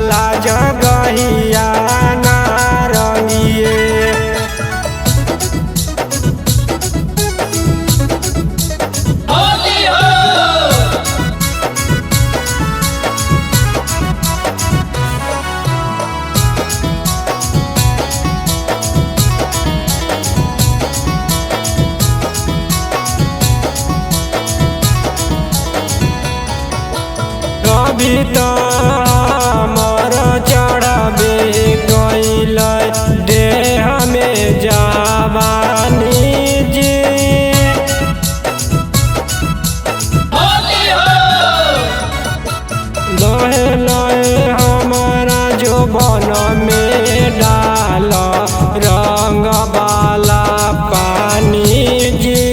निचला जगहिया नारंगिए। कभी तो मर चढ़बे कैल देह में जवानी जी। लहे लहे हमारा जो बन में डाल रंग वाला पानी जी।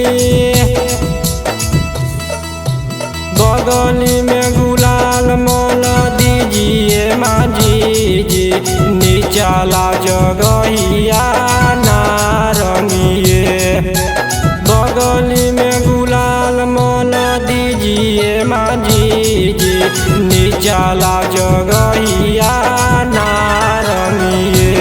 बगली में गुलाल मोल दीजिए माझी जी। निचला जगहिया नारंगिए। बगली में गुलाल मोल दीजिए माझी जी। निचला जगहिया नारंगिए।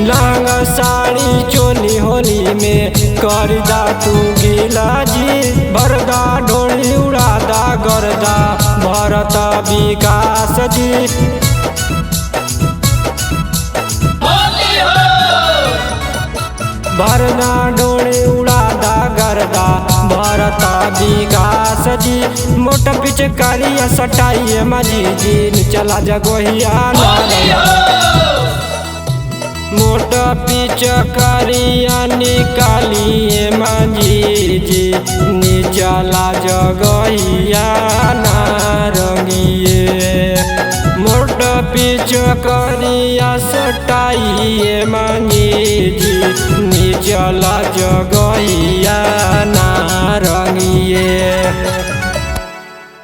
लहंगा साड़ी चोली होली में करदा तू गीला जी। भरदा ढोली उड़ादा गर्दा भरत विकास जी। भरदा ढोली उड़ादा गर्दा भरत विकास जी। मोट पिचकारिया सटाइए माझी जी। निचला जगहिया मोट पिचकारिया निकालिए माझी जी। निचला जगहिया नारंगिए। मोट पिचकारिया सटाइए माझी जी। निचला जग